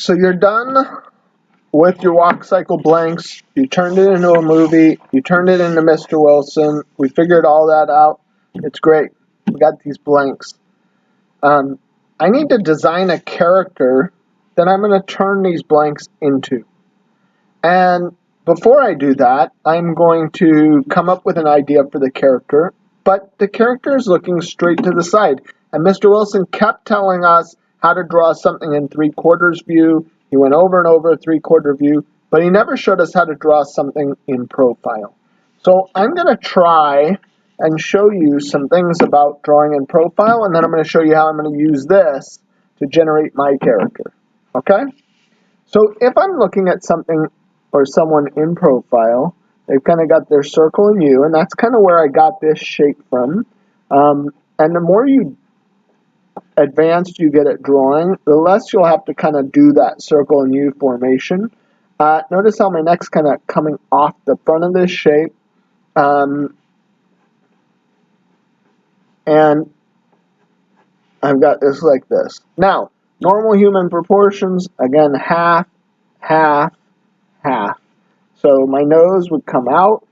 So you're done with your walk cycle blanks. You turned it into a movie. You turned it into Mr. Wilson. We figured all that out. It's great. We got these blanks. I need to design a character that I'm going to turn these blanks into. And before I do that, I'm going to come up with an idea for the character, but the character is looking straight to the side. And Mr. Wilson kept telling us how to draw something in 3/4 view. He went over and over 3/4 view, but he never showed us how to draw something in profile. So I'm going to try and show you some things about drawing in profile, and then I'm going to show you how I'm going to use this to generate my character. Okay? So if I'm looking at something or someone in profile, they've kind of got their circle and U, and that's kind of where I got this shape from. And the more you advanced you get at drawing, the less you'll have to kind of do that circle and U formation. Notice how my neck's kind of coming off the front of this shape. And I've got this like this. Now, normal human proportions, again, half, half, half. So my nose would come out.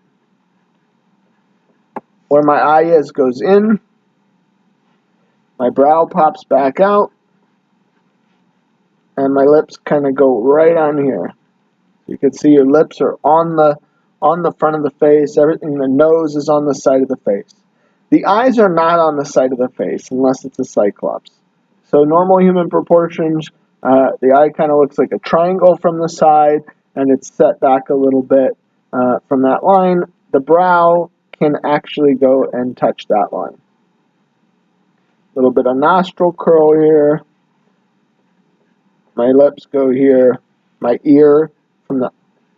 Where my eye is goes in. My brow pops back out. And my lips kind of go right on here. You can see your lips are on the front of the face. Everything, the nose is on the side of the face. The eyes are not on the side of the face unless it's a cyclops. So normal human proportions, the eye kind of looks like a triangle from the side, and it's set back a little bit from that line. The brow can actually go and touch that line. A little bit of nostril curl here. My lips go here. My ear from the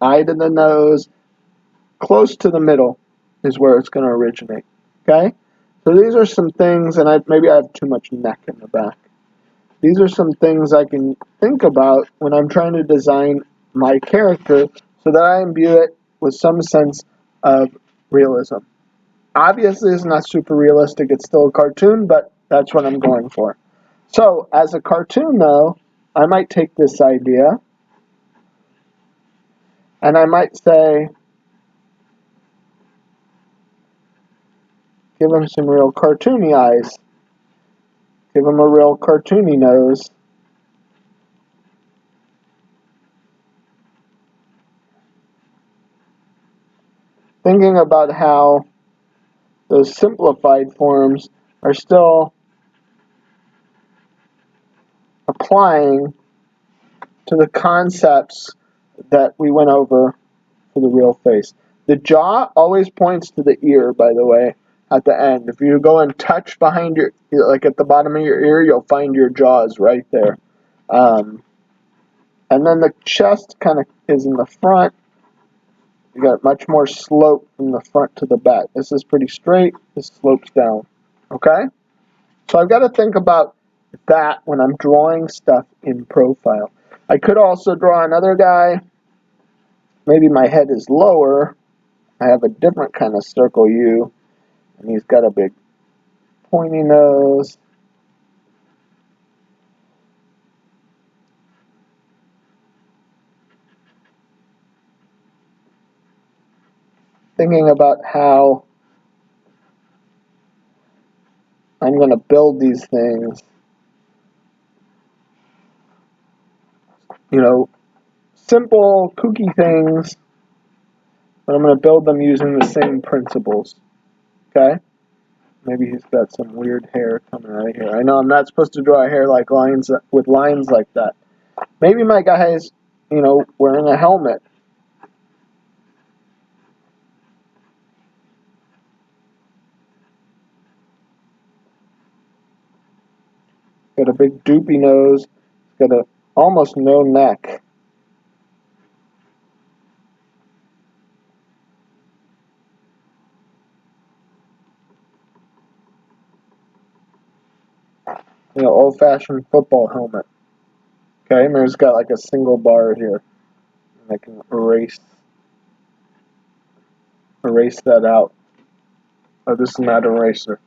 eye to the nose, close to the middle is where it's going to originate. Okay? So these are some things, and maybe I have too much neck in the back. These are some things I can think about when I'm trying to design my character so that I imbue it with some sense of realism. Obviously, it's not super realistic. It's still a cartoon, but that's what I'm going for. So, as a cartoon, though, I might take this idea and I might say, give him some real cartoony eyes. Give him a real cartoony nose. Thinking about how those simplified forms are still applying to the concepts that we went over for the real face. The jaw always points to the ear, by the way, at the end. If you go and touch behind your, like at the bottom of your ear, you'll find your jaws right there. And then the chest kind of is in the front. You got much more slope from the front to the back. This is pretty straight. This slopes down. Okay? So I've got to think about that when I'm drawing stuff in profile. I could also draw another guy. Maybe my head is lower. I have a different kind of circle U. And he's got a big pointy nose. Thinking about how I'm going to build these things. You know, simple, kooky things, but I'm going to build them using the same principles. Okay? Maybe he's got some weird hair coming out of here. I know I'm not supposed to draw a hair like lines with lines like that. Maybe my guy is, wearing a helmet. Got a big doopy nose. Got a almost no neck. Old-fashioned football helmet. Okay, and there's got like a single bar here. And I can erase that out. Oh, this is not an eraser.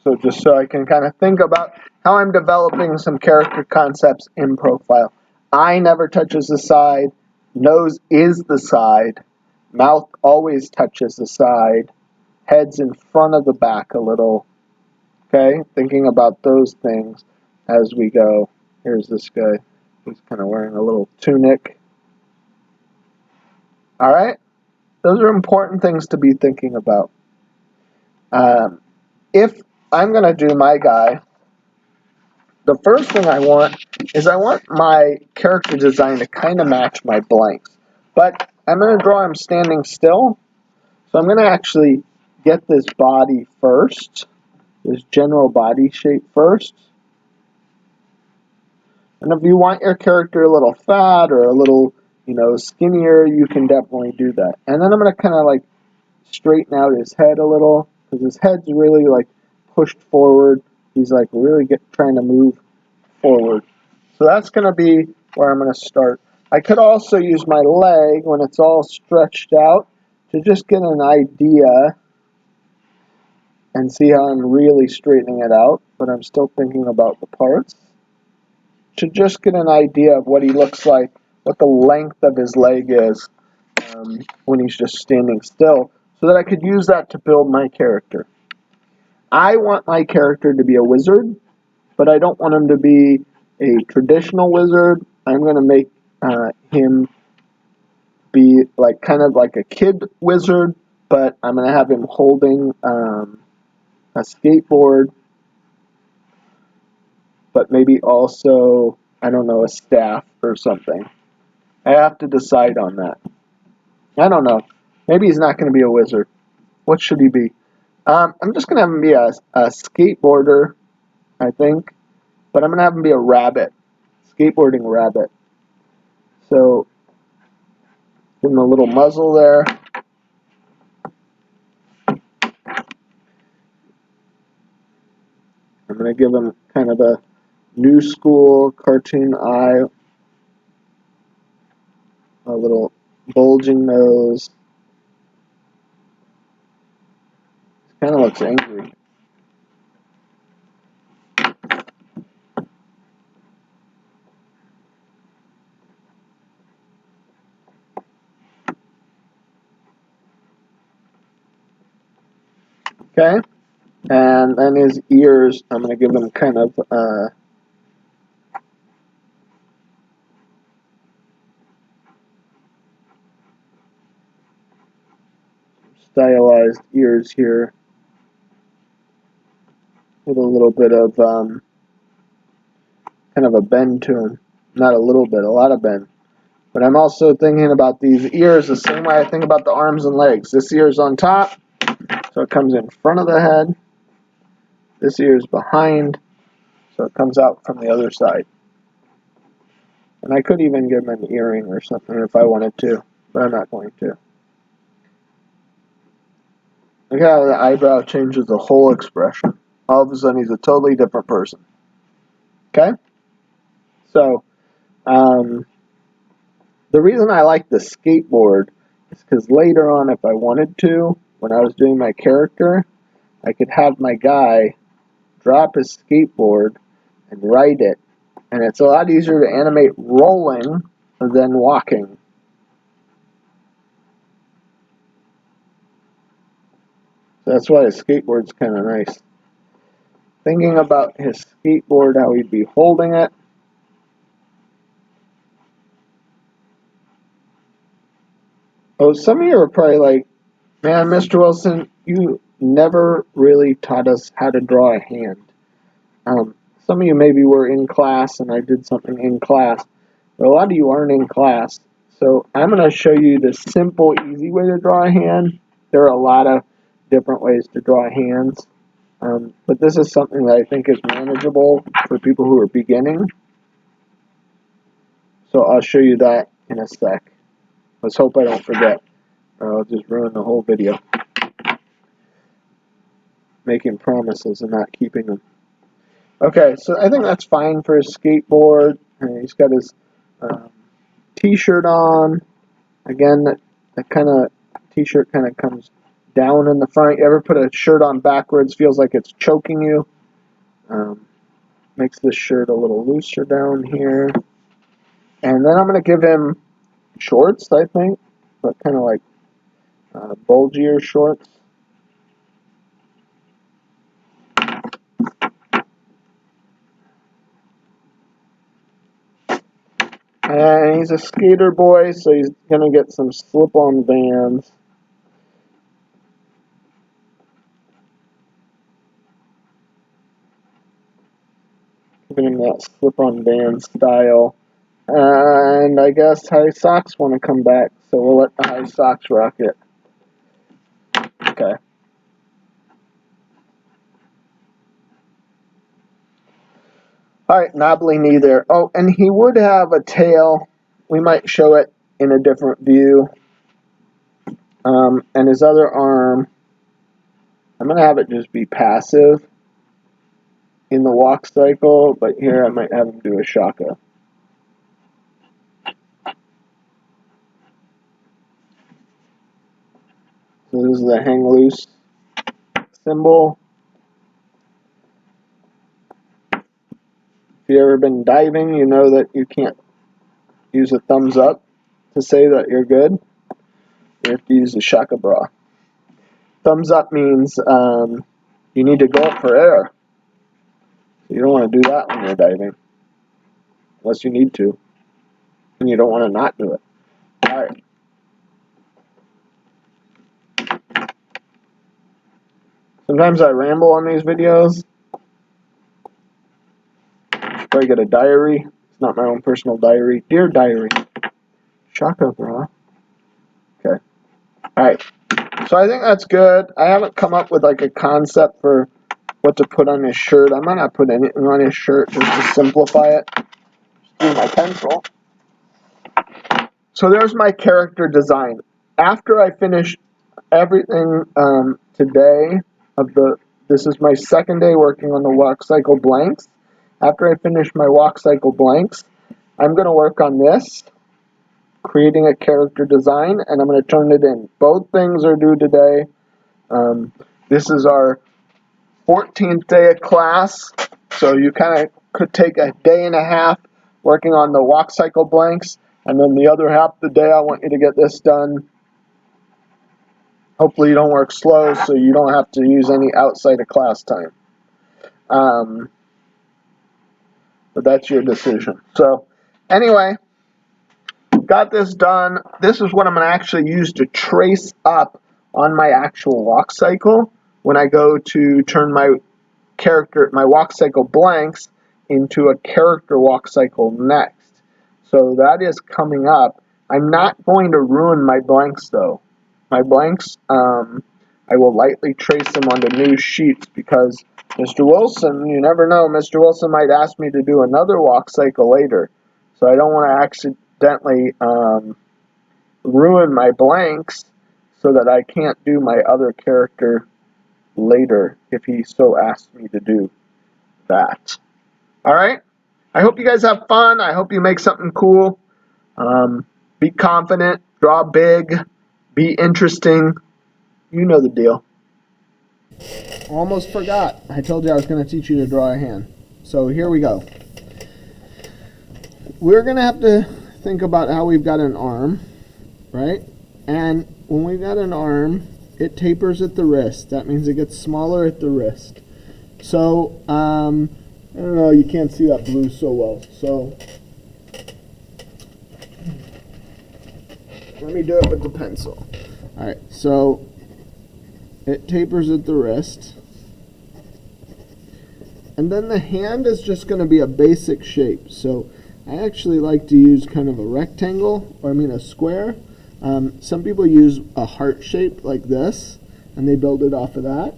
So just so I can kind of think about how I'm developing some character concepts in profile. Eye never touches the side. Nose is the side. Mouth always touches the side. Head's in front of the back a little. Okay? Thinking about those things as we go. Here's this guy. He's kind of wearing a little tunic. Alright? Those are important things to be thinking about. If I'm going to do my guy, the first thing I want my character design to kind of match my blanks. But I'm going to draw him standing still. So I'm going to actually get this body first, this general body shape first. And if you want your character a little fat or a little, skinnier, you can definitely do that. And then I'm going to kind of like straighten out his head a little, because his head's really like pushed forward. He's like really trying to move forward. So that's going to be where I'm going to start. I could also use my leg when it's all stretched out to just get an idea and see how I'm really straightening it out, but I'm still thinking about the parts. To just get an idea of what he looks like, what the length of his leg is when he's just standing still, so that I could use that to build my character. I want my character to be a wizard, but I don't want him to be a traditional wizard. I'm going to make him be like kind of like a kid wizard, but I'm going to have him holding a skateboard, but maybe also, I don't know, a staff or something. I have to decide on that. I don't know. Maybe he's not going to be a wizard. What should he be? I'm just going to have him be a skateboarder, I think. But I'm going to have him be a rabbit. Skateboarding rabbit. So, give him a little muzzle there. I'm going to give him kind of a new school cartoon eye. A little bulging nose. Kind of looks angry. Okay, and then his ears, I'm going to give them kind of stylized ears here with a little bit of kind of a bend to them. Not a little bit, a lot of bend. But I'm also thinking about these ears the same way I think about the arms and legs. This ear is on top, so it comes in front of the head. This ear is behind, so it comes out from the other side. And I could even give him an earring or something if I wanted to, but I'm not going to. Look how the eyebrow changes the whole expression. All of a sudden, he's a totally different person. Okay? So, the reason I like the skateboard is because later on, if I wanted to, when I was doing my character, I could have my guy drop his skateboard and ride it. And it's a lot easier to animate rolling than walking. So that's why his skateboard's kind of nice. Thinking about his skateboard, how he'd be holding it. Oh, some of you are probably like, man, Mr. Wilson, you never really taught us how to draw a hand. Some of you maybe were in class and I did something in class, but a lot of you aren't in class. So I'm going to show you the simple, easy way to draw a hand. There are a lot of different ways to draw hands, but this is something that I think is manageable for people who are beginning. So I'll show you that in a sec. Let's hope I don't forget, or I'll just ruin the whole video. Making promises and not keeping them. Okay, so I think that's fine for his skateboard. He's got his t-shirt on. Again, that kind of t-shirt kind of comes down in the front. You ever put a shirt on backwards, feels like it's choking you. Makes this shirt a little looser down here. And then I'm going to give him shorts, I think, but kind of like bulgier shorts. And he's a skater boy, so he's going to get some slip-on Vans. Giving him that slip-on Vans style. And I guess high socks want to come back, so we'll let the high socks rock it. Okay. Alright, knobbly knee there. Oh, and he would have a tail. We might show it in a different view. And his other arm, I'm going to have it just be passive in the walk cycle, but here I might have him do a shaka. So this is the hang loose symbol. If you've ever been diving, you know that you can't use a thumbs up to say that you're good. You have to use a shaka bra. Thumbs up means you need to go up for air. You don't want to do that when you're diving, unless you need to, and you don't want to not do it. All right. Sometimes I ramble on these videos. I should probably get a diary. It's not my own personal diary. Dear diary. Shaka bra. Okay. All right. So I think that's good. I haven't come up with like a concept for what to put on his shirt. I might not put anything on his shirt just to simplify it. Just do my pencil. So there's my character design. After I finish everything today this is my second day working on the walk cycle blanks. After I finish my walk cycle blanks, I'm going to work on this, creating a character design, and I'm going to turn it in. Both things are due today. This is our 14th day of class, so you kind of could take a day and a half working on the walk cycle blanks, and then the other half of the day I want you to get this done. Hopefully you don't work slow so you don't have to use any outside of class time. But that's your decision. So anyway, got this done. This is what I'm going to actually use to trace up on my actual walk cycle when I go to turn my walk cycle blanks into a character walk cycle next. So that is coming up. I'm not going to ruin my blanks though. My blanks, I will lightly trace them onto new sheets because Mr. Wilson, you never know, Mr. Wilson might ask me to do another walk cycle later. So I don't want to accidentally ruin my blanks so that I can't do my other character later if he so asks me to do that. Alright? I hope you guys have fun. I hope you make something cool. Be confident. Draw big. Be interesting. You know the deal. Almost forgot. I told you I was going to teach you to draw a hand. So here we go. We're going to have to think about how we've got an arm, right? And when we've got an arm, it tapers at the wrist. That means it gets smaller at the wrist. So, I don't know, you can't see that blue so well. So, let me do it with the pencil. Alright, so it tapers at the wrist. And then the hand is just going to be a basic shape. So I actually like to use kind of a rectangle, or a square. Some people use a heart shape like this, and they build it off of that.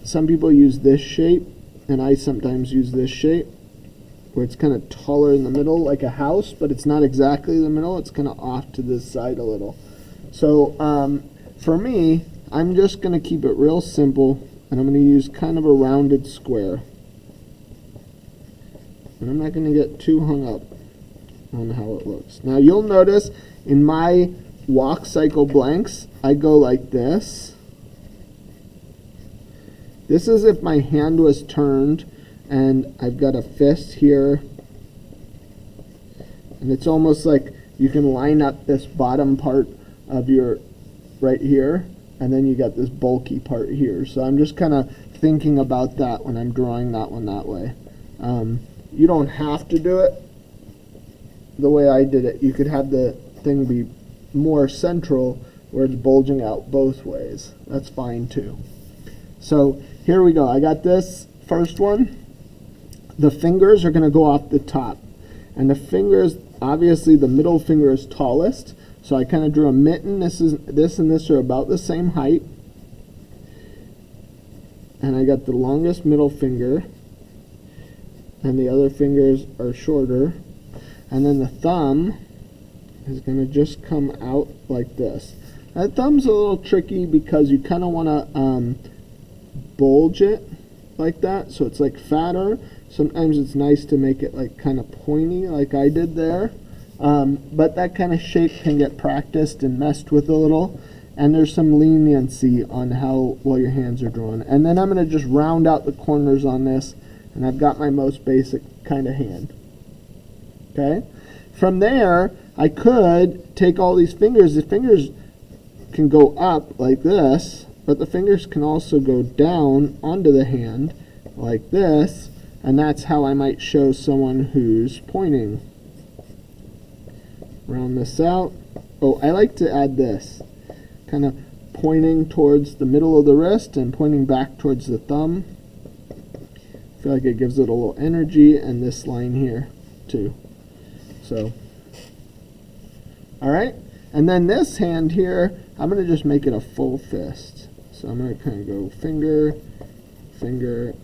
Some people use this shape, and I sometimes use this shape, where it's kind of taller in the middle, like a house, but it's not exactly the middle. It's kind of off to this side a little. So for me, I'm just going to keep it real simple, and I'm going to use kind of a rounded square. And I'm not going to get too hung up on how it looks. Now you'll notice in my walk cycle blanks, I go like this, This is if my hand was turned and I've got a fist here, and it's almost like you can line up this bottom part of your right here, and then you got this bulky part here. So I'm just kind of thinking about that when I'm drawing that one that way. You don't have to do it the way I did it. You could have the thing be more central where it's bulging out both ways. That's fine too. So here we go. I got this first one. The fingers are going to go off the top. And the fingers, obviously the middle finger is tallest. So I kind of drew a mitten. This and this are about the same height. And I got the longest middle finger. And the other fingers are shorter. And then the thumb is going to just come out like this. That thumb's a little tricky because you kind of want to bulge it like that, so it's like fatter. Sometimes it's nice to make it like kind of pointy like I did there. But that kind of shape can get practiced and messed with a little. And there's some leniency on how well your hands are drawn. And then I'm going to just round out the corners on this. And I've got my most basic kind of hand. Okay? From there, I could take all these fingers. The fingers can go up like this, but the fingers can also go down onto the hand like this. And that's how I might show someone who's pointing. Round this out. Oh, I like to add this. Kind of pointing towards the middle of the wrist and pointing back towards the thumb. I feel like it gives it a little energy, and this line here too. So, alright, and then this hand here, I'm going to just make it a full fist. So I'm going to kind of go finger, finger,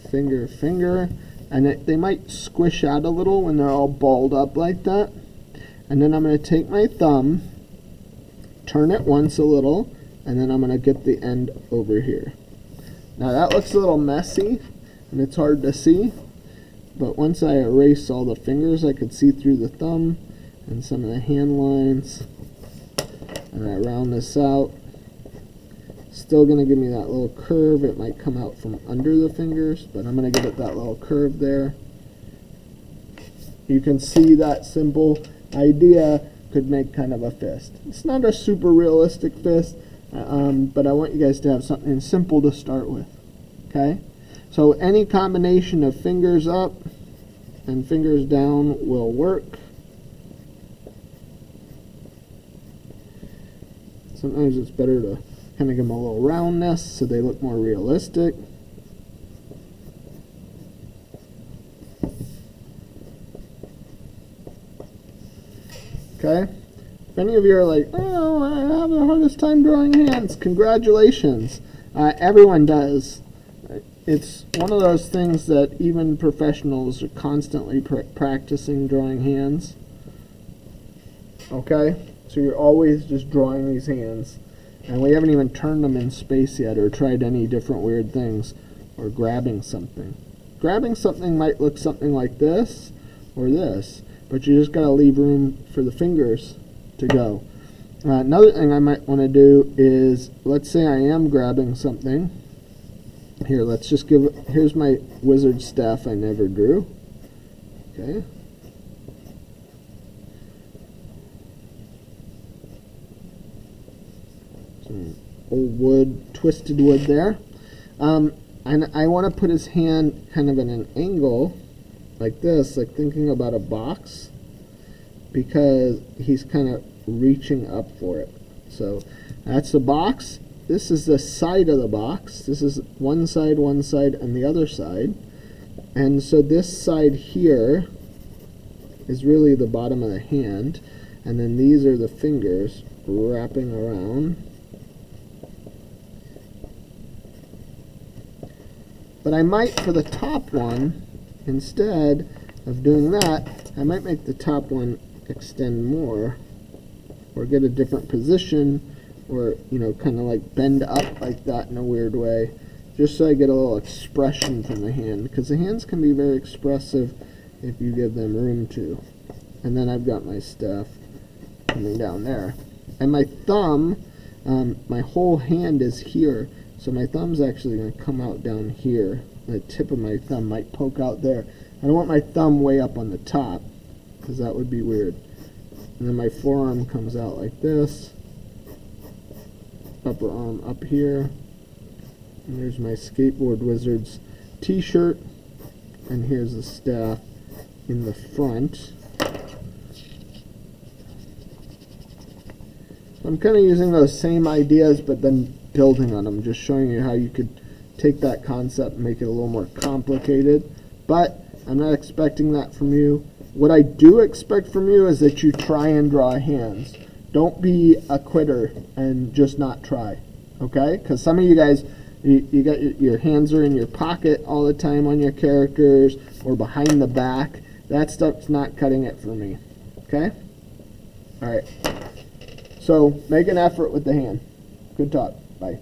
finger, finger, and they might squish out a little when they're all balled up like that. And then I'm going to take my thumb, turn it once a little, and then I'm going to get the end over here. Now that looks a little messy, and it's hard to see, but once I erase all the fingers, I could see through the thumb and some of the hand lines, and I round this out. Still going to give me that little curve. It might come out from under the fingers, but I'm going to give it that little curve there. You can see that simple idea could make kind of a fist. It's not a super realistic fist, but I want you guys to have something simple to start with. Okay? So any combination of fingers up and fingers down will work. Sometimes it's better to kind of give them a little roundness so they look more realistic. Okay? If any of you are like, oh, I have the hardest time drawing hands, congratulations. Everyone does. It's one of those things that even professionals are constantly practicing drawing hands. Okay? So you're always just drawing these hands. And we haven't even turned them in space yet or tried any different weird things or grabbing something. Grabbing something might look something like this or this, but you just got to leave room for the fingers to go. Another thing I might want to do is, let's say I am grabbing something. Here, let's just here's my wizard staff I never drew. Okay. Some old wood, twisted wood there. And I want to put his hand kind of in an angle like this, like thinking about a box, because he's kind of reaching up for it. So that's the box. This is the side of the box. This is one side, and the other side. And so this side here is really the bottom of the hand. And then these are the fingers wrapping around. But I might, for the top one, instead of doing that, I might make the top one extend more, or get a different position, or, you know, kind of like bend up like that in a weird way, just so I get a little expression from the hand, because the hands can be very expressive if you give them room to. And then I've got my staff coming down there. And my thumb, my whole hand is here, So my thumb's actually going to come out down here. The tip of my thumb might poke out there. I don't want my thumb way up on the top, because that would be weird. And then my forearm comes out like this. Upper arm up here. And there's my Skateboard Wizards t-shirt. And here's the staff in the front. I'm kind of using those same ideas, but then building on them, just showing you how you could take that concept and make it a little more complicated. But I'm not expecting that from you. What I do expect from you is that you try and draw hands. Don't be a quitter and just not try, okay? Because some of you guys, you got your hands are in your pocket all the time on your characters or behind the back. That stuff's not cutting it for me, okay? All right. So make an effort with the hand. Good talk. Bye.